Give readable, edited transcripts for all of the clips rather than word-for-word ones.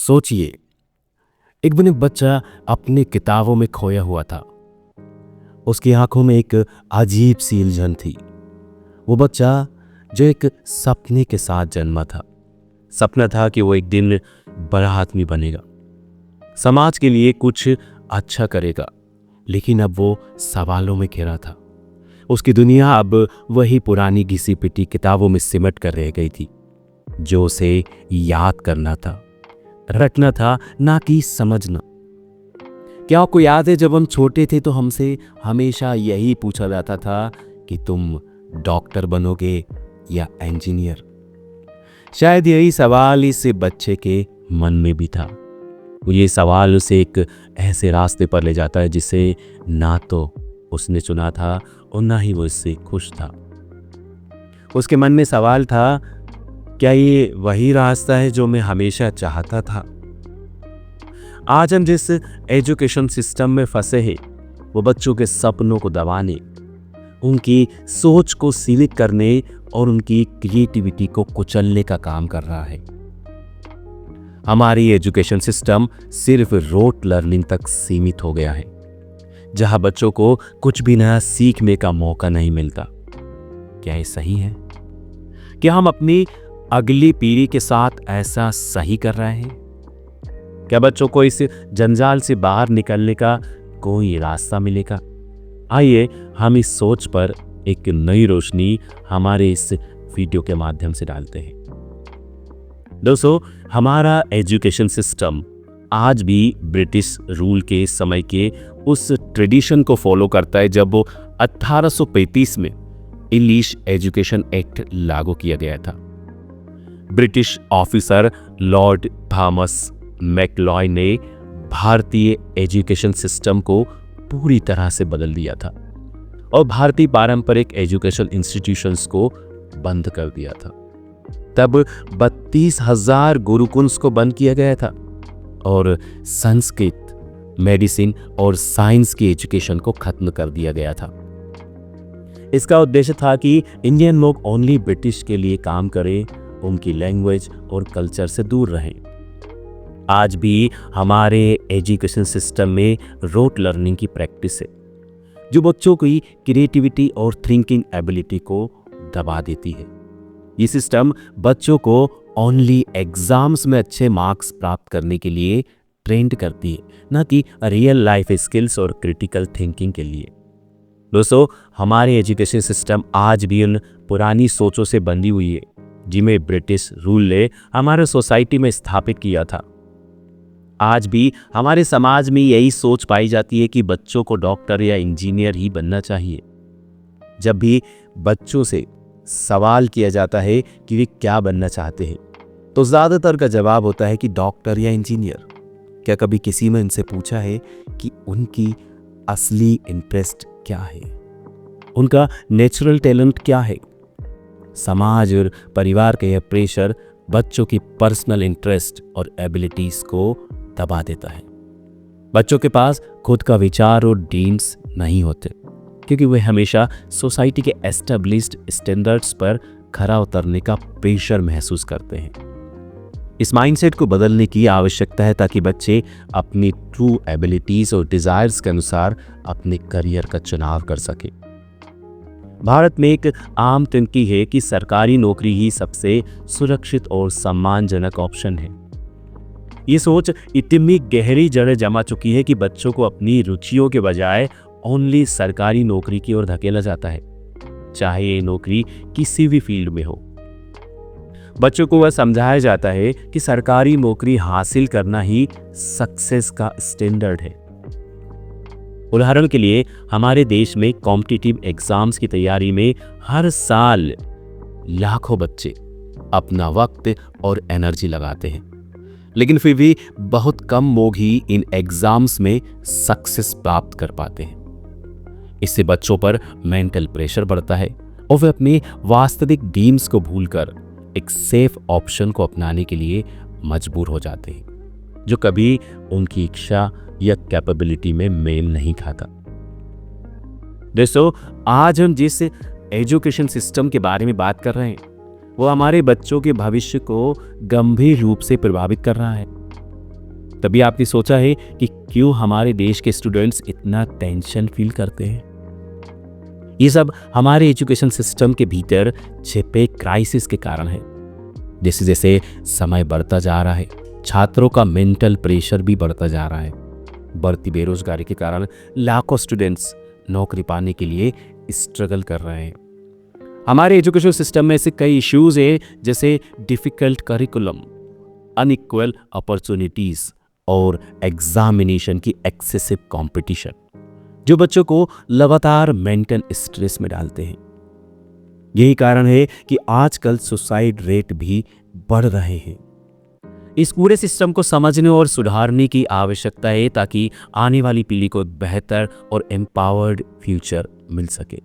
सोचिए, एक दिन एक बच्चा अपनी किताबों में खोया हुआ था। उसकी आंखों में एक अजीब सी उलझन थी। वो बच्चा जो एक सपने के साथ जन्मा था। सपना था कि वो एक दिन बड़ा आदमी बनेगा, समाज के लिए कुछ अच्छा करेगा। लेकिन अब वो सवालों में घिरा था। उसकी दुनिया अब वही पुरानी घिसी पिटी किताबों में सिमट कर रह गई थी, जो उसे याद करना था, रटना था, ना कि समझना। क्या आपको याद है, जब हम छोटे थे तो हमसे हमेशा यही पूछा जाता था कि तुम डॉक्टर बनोगे या इंजीनियर? शायद यही सवाल इस बच्चे के मन में भी था। ये सवाल उसे एक ऐसे रास्ते पर ले जाता है जिसे ना तो उसने चुना था और ना ही वो इससे खुश था। उसके मन में सवाल था, क्या ये वही रास्ता है जो मैं हमेशा चाहता था? आज हम जिस एजुकेशन सिस्टम में फंसे हैं, वो बच्चों के सपनों को दबाने, उनकी सोच को सीमित करने और उनकी क्रिएटिविटी को कुचलने का काम कर रहा है। हमारी एजुकेशन सिस्टम सिर्फ रोट लर्निंग तक सीमित हो गया है, जहां बच्चों को कुछ भी नया सीखने का मौका नहीं मिलता। क्या ये सही है? क्या हम अपनी अगली पीढ़ी के साथ ऐसा सही कर रहे हैं? क्या बच्चों को इस जंजाल से बाहर निकलने का कोई रास्ता मिलेगा? आइए हम इस सोच पर एक नई रोशनी हमारे इस वीडियो के माध्यम से डालते हैं। दोस्तों, हमारा एजुकेशन सिस्टम आज भी ब्रिटिश रूल के समय के उस ट्रेडिशन को फॉलो करता है जब वो 1835 में इंग्लिश एजुकेशन एक्ट लागू किया गया था। British officer Lord Thomas McCloy ने भारतीय एजुकेशन सिस्टम को पूरी तरह से बदल दिया था और भारतीय पारंपरिक एजुकेशन इंस्टीट्यूशंस को बंद कर दिया था। तब 32,000 गुरुकुल्स को बंद किया गया था और संस्कृत, मेडिसिन और साइंस की एजुकेशन को खत्म कर दिया गया था। इसका उद्देश्य था कि इंडियन लोग ओनली ब्रिटिश के लिए काम करें, उनकी लैंग्वेज और कल्चर से दूर रहें। आज भी हमारे एजुकेशन सिस्टम में रोट लर्निंग की प्रैक्टिस है, जो बच्चों की क्रिएटिविटी और थिंकिंग एबिलिटी को दबा देती है। ये सिस्टम बच्चों को ओनली एग्जाम्स में अच्छे मार्क्स प्राप्त करने के लिए ट्रेंड करती है, ना कि रियल लाइफ स्किल्स और क्रिटिकल थिंकिंग के लिए। दोस्तों, हमारे एजुकेशन सिस्टम आज भी उन पुरानी सोचों से बंधी हुई है जिन्हें ब्रिटिश रूल ने हमारे सोसाइटी में स्थापित किया था। आज भी हमारे समाज में यही सोच पाई जाती है कि बच्चों को डॉक्टर या इंजीनियर ही बनना चाहिए। जब भी बच्चों से सवाल किया जाता है कि वे क्या बनना चाहते हैं, तो ज़्यादातर का जवाब होता है कि डॉक्टर या इंजीनियर। क्या कभी किसी ने इनसे पूछा है कि उनकी असली इंटरेस्ट क्या है, उनका नेचुरल टैलेंट क्या है? समाज और परिवार का यह प्रेशर बच्चों की पर्सनल इंटरेस्ट और एबिलिटीज को दबा देता है। बच्चों के पास खुद का विचार और ड्रीम्स नहीं होते, क्योंकि वे हमेशा सोसाइटी के एस्टेब्लिश्ड स्टैंडर्ड्स पर खरा उतरने का प्रेशर महसूस करते हैं। इस माइंडसेट को बदलने की आवश्यकता है ताकि बच्चे अपनी ट्रू एबिलिटीज और डिजायर्स के अनुसार अपने करियर का चुनाव कर सके। भारत में एक आम तंकी है कि सरकारी नौकरी ही सबसे सुरक्षित और सम्मानजनक ऑप्शन है। ये सोच इतनी गहरी जड़ें जमा चुकी है कि बच्चों को अपनी रुचियों के बजाय ओनली सरकारी नौकरी की ओर धकेला जाता है, चाहे ये नौकरी किसी भी फील्ड में हो। बच्चों को वह समझाया जाता है कि सरकारी नौकरी हासिल करना ही सक्सेस का स्टैंडर्ड है। उदाहरण के लिए, हमारे देश में कॉम्पिटिटिव एग्जाम्स की तैयारी में हर साल लाखों बच्चे अपना वक्त और एनर्जी लगाते हैं, लेकिन फिर भी बहुत कम लोग ही इन एग्जाम्स में सक्सेस प्राप्त कर पाते हैं। इससे बच्चों पर मेंटल प्रेशर बढ़ता है और वे अपने वास्तविक ड्रीम्स को भूलकर एक सेफ ऑप्शन को अपनाने के लिए मजबूर हो जाते हैं, जो कभी उनकी इच्छा या कैपेबिलिटी में मेल नहीं खाता। दोस्तों, आज हम जिस एजुकेशन सिस्टम के बारे में बात कर रहे हैं, वो हमारे बच्चों के भविष्य को गंभीर रूप से प्रभावित कर रहा है। तभी आपने सोचा है कि क्यों हमारे देश के स्टूडेंट्स इतना टेंशन फील करते हैं? ये सब हमारे एजुकेशन सिस्टम के भीतर छिपे क्राइसिस के कारण है। जैसे जैसे समय बढ़ता जा रहा है, छात्रों का मेंटल प्रेशर भी बढ़ता जा रहा है। बढ़ती बेरोजगारी के कारण लाखों स्टूडेंट्स नौकरी पाने के लिए स्ट्रगल कर रहे हैं। हमारे एजुकेशन सिस्टम में ऐसे कई इश्यूज हैं, जैसे डिफिकल्ट करिकुलम, अनइक्वल अपॉर्चुनिटीज और एग्जामिनेशन की एक्सेसिव कंपटीशन, जो बच्चों को लगातार मेंटल स्ट्रेस में डालते हैं। यही कारण है कि आजकल सुसाइड रेट भी बढ़ रहे हैं। इस पूरे सिस्टम को समझने और सुधारने की आवश्यकता है, ताकि आने वाली पीढ़ी को एक बेहतर और एम्पावर्ड फ्यूचर मिल सके।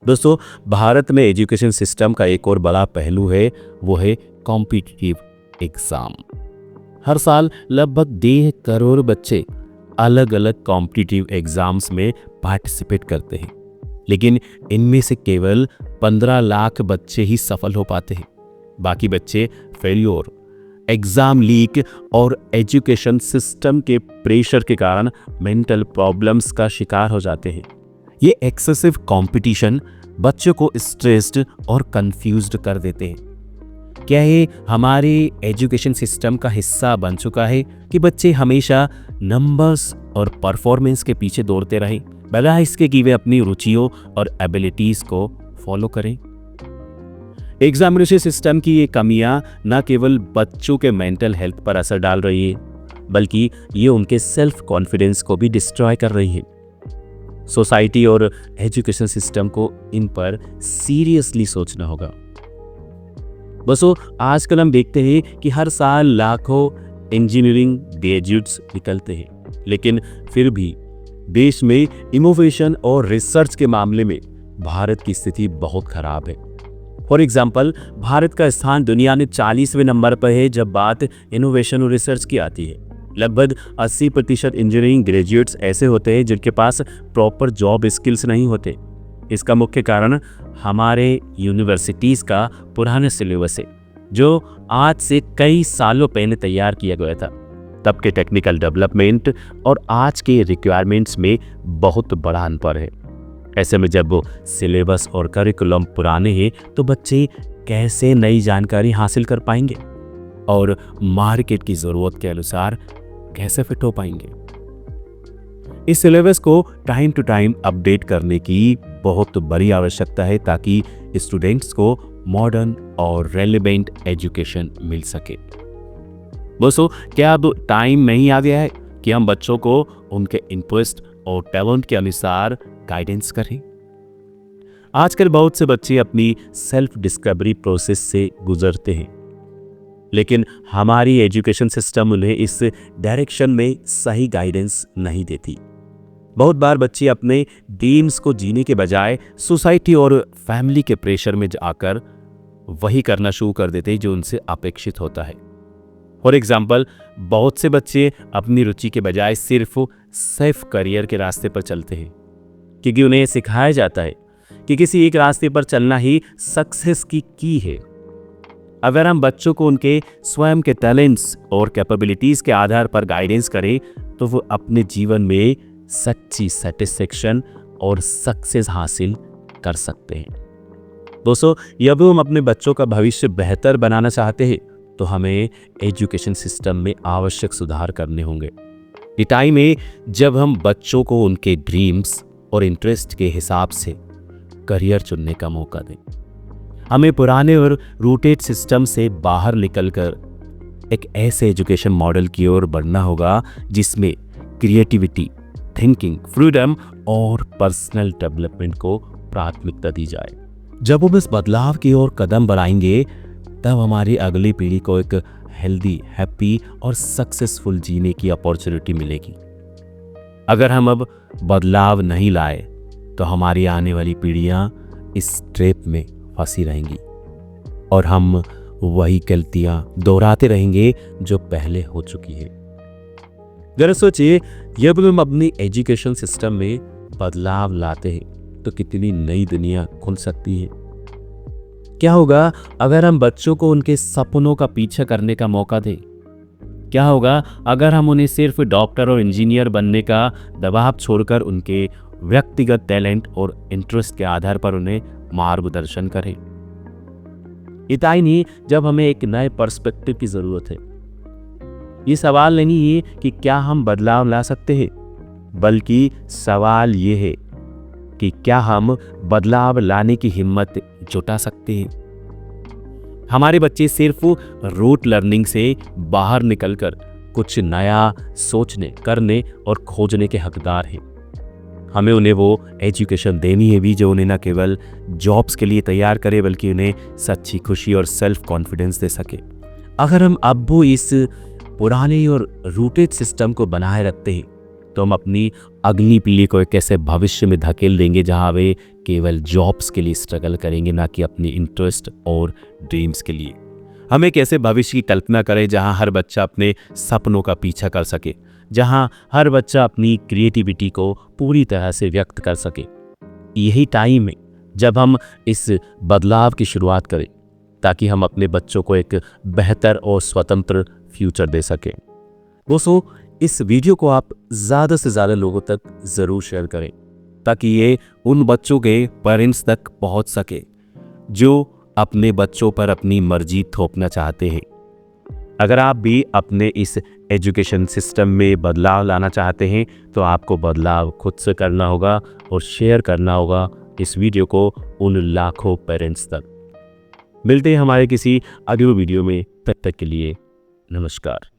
दोस्तों, भारत में एजुकेशन सिस्टम का एक और बड़ा पहलू है, वो है कॉम्पिटिटिव एग्जाम। हर साल लगभग 1.5 करोड़ बच्चे अलग अलग कॉम्पिटिटिव एग्जाम्स में पार्टिसिपेट करते हैं, लेकिन इनमें से केवल 15 लाख बच्चे ही सफल हो पाते हैं। बाकी बच्चे फेल्योर, एग्जाम लीक और एजुकेशन सिस्टम के प्रेशर के कारण मेंटल प्रॉब्लम्स का शिकार हो जाते हैं। ये एक्सेसिव कंपटीशन बच्चों को स्ट्रेस्ड और कंफ्यूज्ड कर देते हैं। क्या ये हमारे एजुकेशन सिस्टम का हिस्सा बन चुका है कि बच्चे हमेशा नंबर्स और परफॉर्मेंस के पीछे दौड़ते रहें, बजाय इसके कि वे अपनी रुचियों और एबिलिटीज को फॉलो करें? एग्जामिनेशन सिस्टम की ये कमियां न केवल बच्चों के मेंटल हेल्थ पर असर डाल रही है, बल्कि ये उनके सेल्फ कॉन्फिडेंस को भी डिस्ट्रॉय कर रही है। सोसाइटी और एजुकेशन सिस्टम को इन पर सीरियसली सोचना होगा। बसो, आजकल हम देखते हैं कि हर साल लाखों इंजीनियरिंग ग्रेजुएट्स निकलते हैं, लेकिन फिर भी देश में इनोवेशन और रिसर्च के मामले में भारत की स्थिति बहुत खराब है। फॉर एग्जाम्पल, भारत का स्थान दुनिया में 40वें नंबर पर है जब बात इनोवेशन और रिसर्च की आती है। लगभग 80% इंजीनियरिंग ग्रेजुएट्स ऐसे होते हैं जिनके पास प्रॉपर जॉब स्किल्स नहीं होते। इसका मुख्य कारण हमारे यूनिवर्सिटीज़ का पुराना सिलेबस है, जो आज से कई सालों पहले तैयार किया गया था। तब के टेक्निकल डेवलपमेंट और आज के रिक्वायरमेंट्स में बहुत बड़ा अंतर है। ऐसे में जब वो सिलेबस और करिकुलम पुराने हैं, तो बच्चे कैसे नई जानकारी हासिल कर पाएंगे और मार्केट की ज़रूरत के अनुसार कैसे फिट हो पाएंगे? इस सिलेबस को टाइम टू टाइम अपडेट करने की बहुत बड़ी आवश्यकता है, ताकि स्टूडेंट्स को मॉडर्न और रेलेवेंट एजुकेशन मिल सके। दोस्तों, क्या अब टाइम नहीं आ गया है कि हम बच्चों को उनके इंटरेस्ट और टैलेंट के अनुसार गाइडेंस करें? आजकल बहुत से बच्चे अपनी सेल्फ डिस्कवरी प्रोसेस से गुजरते हैं, लेकिन हमारी एजुकेशन सिस्टम उन्हें इस डायरेक्शन में सही गाइडेंस नहीं देती। बहुत बार बच्चे अपने ड्रीम्स को जीने के बजाय सोसाइटी और फैमिली के प्रेशर में आकर वही करना शुरू कर देते हैं जो उनसे अपेक्षित होता है। फॉर एग्जाम्पल, बहुत से बच्चे अपनी रुचि के बजाय सिर्फ सेफ करियर के रास्ते पर चलते हैं, क्योंकि उन्हें सिखाया जाता है कि किसी एक रास्ते पर चलना ही सक्सेस की है। अगर हम बच्चों को उनके स्वयं के टैलेंट्स और कैपेबिलिटीज़ के आधार पर गाइडेंस करें, तो वो अपने जीवन में सच्ची सेटिस्फैक्शन और सक्सेस हासिल कर सकते हैं। दोस्तों, जब हम अपने बच्चों का भविष्य बेहतर बनाना चाहते हैं, तो हमें एजुकेशन सिस्टम में आवश्यक सुधार करने होंगे। ये टाइम है जब हम बच्चों को उनके ड्रीम्स और इंटरेस्ट के हिसाब से करियर चुनने का मौका दें। हमें पुराने और रूटेड सिस्टम से बाहर निकलकर एक ऐसे एजुकेशन मॉडल की ओर बढ़ना होगा जिसमें क्रिएटिविटी, थिंकिंग, फ्रीडम और पर्सनल डेवलपमेंट को प्राथमिकता दी जाए। जब हम इस बदलाव की ओर कदम बढ़ाएंगे, तब हमारी अगली पीढ़ी को एक हेल्दी, हैप्पी और सक्सेसफुल जीने की अपॉर्चुनिटी मिलेगी। अगर हम अब बदलाव नहीं लाए, तो हमारी आने वाली पीढ़ियां इस ट्रैप में फंसी रहेंगी और हम वही गलतियां दोहराते रहेंगे जो पहले हो चुकी है। जरा सोचिए, जब हम अपनी एजुकेशन सिस्टम में बदलाव लाते हैं, तो कितनी नई दुनिया खुल सकती है। क्या होगा अगर हम बच्चों को उनके सपनों का पीछा करने का मौका दें? क्या होगा अगर हम उन्हें सिर्फ डॉक्टर और इंजीनियर बनने का दबाव छोड़कर उनके व्यक्तिगत टैलेंट और इंटरेस्ट के आधार पर उन्हें मार्गदर्शन करें। इतना ही नहीं, जब हमें एक नए पर्सपेक्टिव की जरूरत है। ये सवाल नहीं है कि क्या हम बदलाव ला सकते हैं, बल्कि सवाल ये है कि क्या हम बदलाव लाने की हिम्मत जुटा सकते हैं। हमारे बच्चे सिर्फ रूट लर्निंग से बाहर निकलकर कुछ नया सोचने, करने और खोजने के हकदार हैं। हमें उन्हें वो एजुकेशन देनी है भी जो उन्हें न केवल जॉब्स के लिए तैयार करे, बल्कि उन्हें सच्ची खुशी और सेल्फ कॉन्फिडेंस दे सके। अगर हम अब वो इस पुराने और रूटेड सिस्टम को बनाए रखते हैं, तो हम अपनी अगली पीढ़ी को एक ऐसे भविष्य में धकेल देंगे जहां वे केवल जॉब्स के लिए स्ट्रगल करेंगे, ना कि अपनी इंटरेस्ट और ड्रीम्स के लिए। हम एक ऐसे भविष्य की कल्पना करें जहां हर बच्चा अपने सपनों का पीछा कर सके, जहां हर बच्चा अपनी क्रिएटिविटी को पूरी तरह से व्यक्त कर सके। यही टाइम है जब हम इस बदलाव की शुरुआत करें, ताकि हम अपने बच्चों को एक बेहतर और स्वतंत्र फ्यूचर दे सकें। दोस्तों, इस वीडियो को आप ज़्यादा से ज़्यादा लोगों तक ज़रूर शेयर करें, ताकि ये उन बच्चों के पेरेंट्स तक पहुंच सके जो अपने बच्चों पर अपनी मर्जी थोपना चाहते हैं। अगर आप भी अपने इस एजुकेशन सिस्टम में बदलाव लाना चाहते हैं, तो आपको बदलाव खुद से करना होगा और शेयर करना होगा इस वीडियो को उन लाखों पेरेंट्स तक। मिलते हैं हमारे किसी अगले वीडियो में, तब तक के लिए नमस्कार।